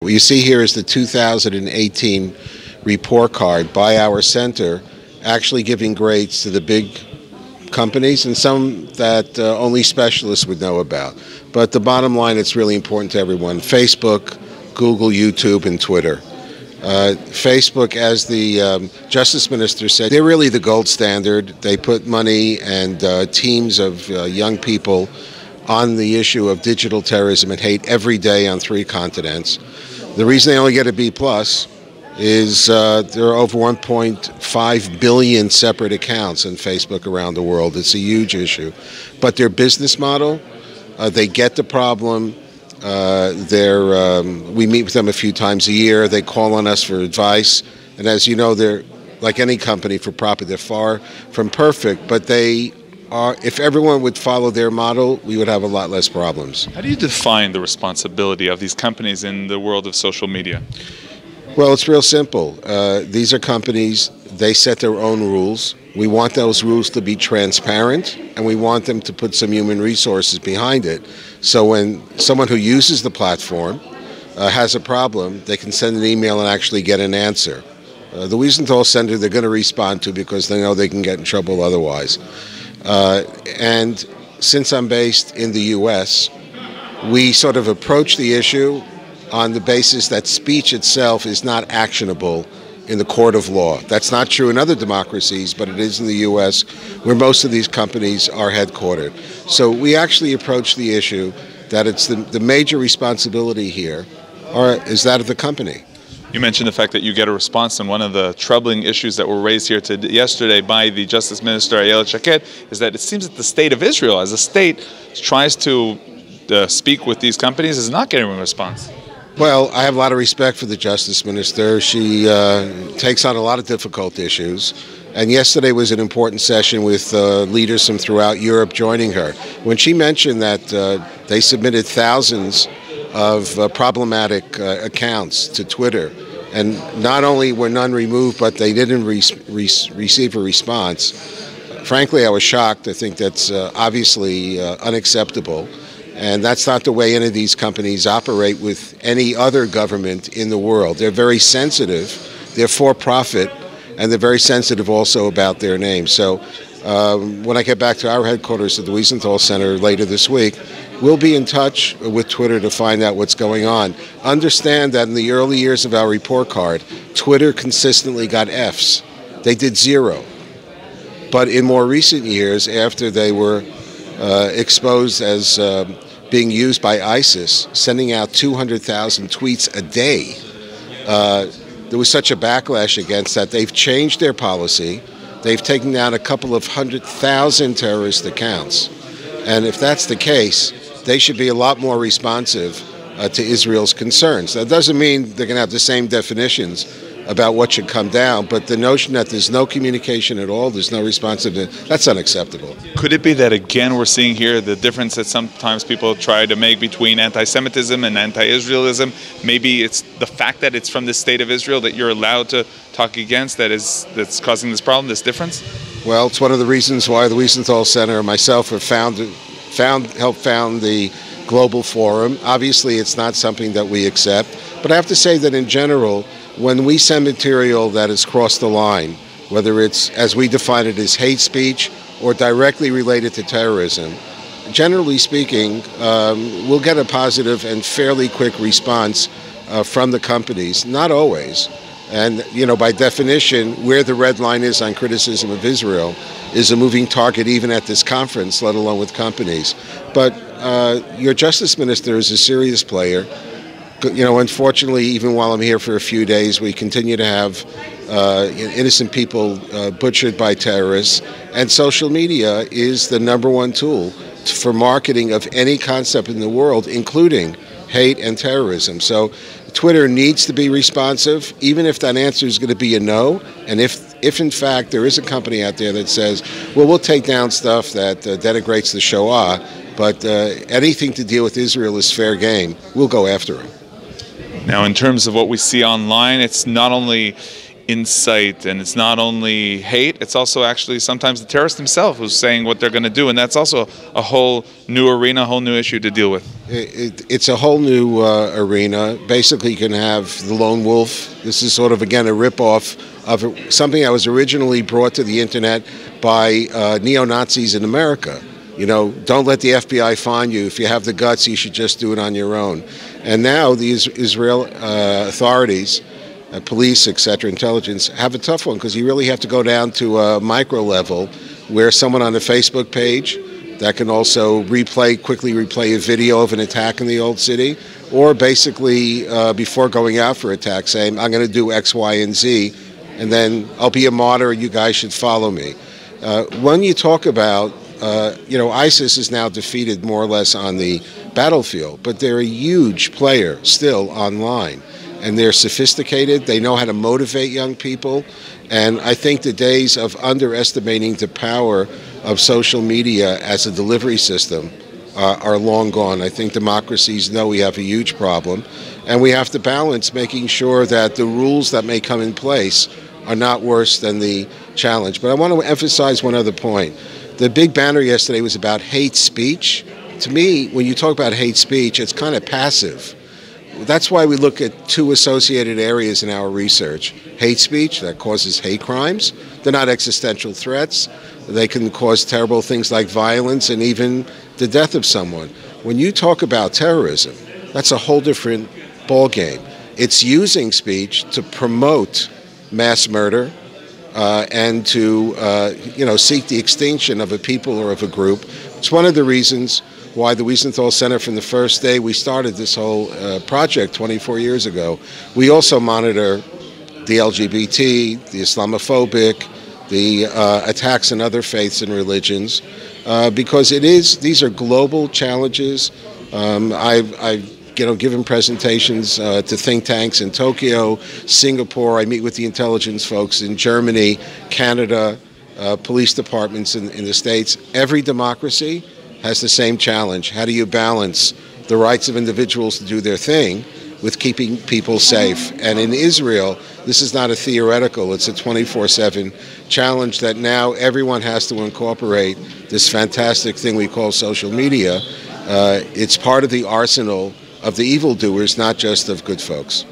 What you see here is the 2018 report card by our center, actually giving grades to the big companies and some that only specialists would know about. But the bottom line, it's really important to everyone: Facebook, Google, YouTube, and Twitter. Facebook, as the Justice Minister said, they're really the gold standard. They put money and teams of young people on the issue of digital terrorism and hate every day on 3 continents. The reason they only get a B+ is there are over 1.5 billion separate accounts on Facebook around the world. It's a huge issue. But their business model, they get the problem. We meet with them a few times a year. They call on us for advice. And as you know, they're like any company for profit. They're far from perfect, but they are. If everyone would follow their model, we would have a lot less problems. How do you define the responsibility of these companies in the world of social media? Well, it's real simple. These are companies. They set their own rules. We want those rules to be transparent, and we want them to put some human resources behind it. So when someone who uses the platform has a problem, they can send an email and actually get an answer. The Wiesenthal Center, they're going to respond to because they know they can get in trouble otherwise. And since I'm based in the U.S., we sort of approach the issue on the basis that speech itself is not actionable in the court of law. That's not true in other democracies, but it is in the U.S., where most of these companies are headquartered. So we actually approach the issue that it's the major responsibility here is that of the company. You mentioned the fact that you get a response, and one of the troubling issues that were raised here yesterday by the Justice Minister, Ayelet Shaked, is that it seems that the state of Israel, as a state, tries to speak with these companies, is not getting a response. Well, I have a lot of respect for the Justice Minister. She takes on a lot of difficult issues. And yesterday was an important session with leaders from throughout Europe joining her. When she mentioned that they submitted thousands of problematic accounts to Twitter, and not only were none removed, but they didn't receive a response, frankly, I was shocked. I think that's obviously unacceptable. And that's not the way any of these companies operate with any other government in the world. They're very sensitive. They're for profit, and they're very sensitive also about their name. So when I get back to our headquarters at the Wiesenthal Center later this week, we'll be in touch with Twitter to find out what's going on. Understand that in the early years of our report card, Twitter consistently got Fs. They did 0. But in more recent years, after they were exposed as being used by ISIS, sending out 200,000 tweets a day, there was such a backlash against that. They've changed their policy. They've taken down a couple of 100,000 terrorist accounts. And if that's the case, they should be a lot more responsive to Israel's concerns. That doesn't mean they're going to have the same definitions about what should come down, but the notion that there's no communication at all, there's no responsiveness, that's unacceptable. Could it be that, again, we're seeing here the difference that sometimes people try to make between anti-Semitism and anti-Israelism? Maybe it's the fact that it's from the state of Israel that you're allowed to talk against that's causing this problem, this difference? Well, it's one of the reasons why the Wiesenthal Center and myself have helped found the Global Forum. Obviously, it's not something that we accept, but I have to say that in general, when we send material that has crossed the line, whether it's, as we define it, as hate speech or directly related to terrorism, generally speaking, we'll get a positive and fairly quick response from the companies. Not always. And, by definition, where the red line is on criticism of Israel is a moving target even at this conference, let alone with companies. But your Justice Minister is a serious player. Unfortunately, even while I'm here for a few days, we continue to have innocent people butchered by terrorists. And social media is the #1 tool for marketing of any concept in the world, including hate and terrorism. So Twitter needs to be responsive, even if that answer is going to be a no. And if in fact there is a company out there that says, well, we'll take down stuff that denigrates the Shoah, but anything to deal with Israel is fair game, we'll go after them. Now, in terms of what we see online, it's not only incite, and it's not only hate, it's also actually sometimes the terrorist himself who's saying what they're going to do, and that's also a whole new arena, a whole new issue to deal with. It's a whole new arena. Basically, you can have the lone wolf. This is sort of, again, a ripoff of something that was originally brought to the internet by neo-Nazis in America. You know, don't let the FBI find you. If you have the guts, you should just do it on your own. And now the Israel authorities, police, etc., intelligence, have a tough one, because you really have to go down to a micro level where someone on a Facebook page that can also quickly replay a video of an attack in the old city, or basically before going out for attack saying, I'm going to do X, Y, and Z, and then I'll be a martyr and you guys should follow me. When you talk about ISIS is now defeated more or less on the battlefield, but they're a huge player still online. And they're sophisticated. They know how to motivate young people. And I think the days of underestimating the power of social media as a delivery system are long gone. I think democracies know we have a huge problem. And we have to balance making sure that the rules that may come in place are not worse than the challenge. But I want to emphasize one other point. The big banner yesterday was about hate speech. To me, when you talk about hate speech, it's kind of passive. That's why we look at two associated areas in our research. Hate speech, that causes hate crimes. They're not existential threats. They can cause terrible things like violence and even the death of someone. When you talk about terrorism, that's a whole different ballgame. It's using speech to promote mass murder and to seek the extinction of a people or of a group. It's one of the reasons why the Wiesenthal Center, from the first day we started this whole project 24 years ago, we also monitor the LGBT, the Islamophobic, the attacks on other faiths and religions, because these are global challenges. I've given presentations to think tanks in Tokyo, Singapore. I meet with the intelligence folks in Germany, Canada, police departments in the States. Every democracy has the same challenge. How do you balance the rights of individuals to do their thing with keeping people safe? And in Israel, this is not a theoretical, it's a 24/7 challenge that now everyone has to incorporate this fantastic thing we call social media. It's part of the arsenal of the evildoers, not just of good folks.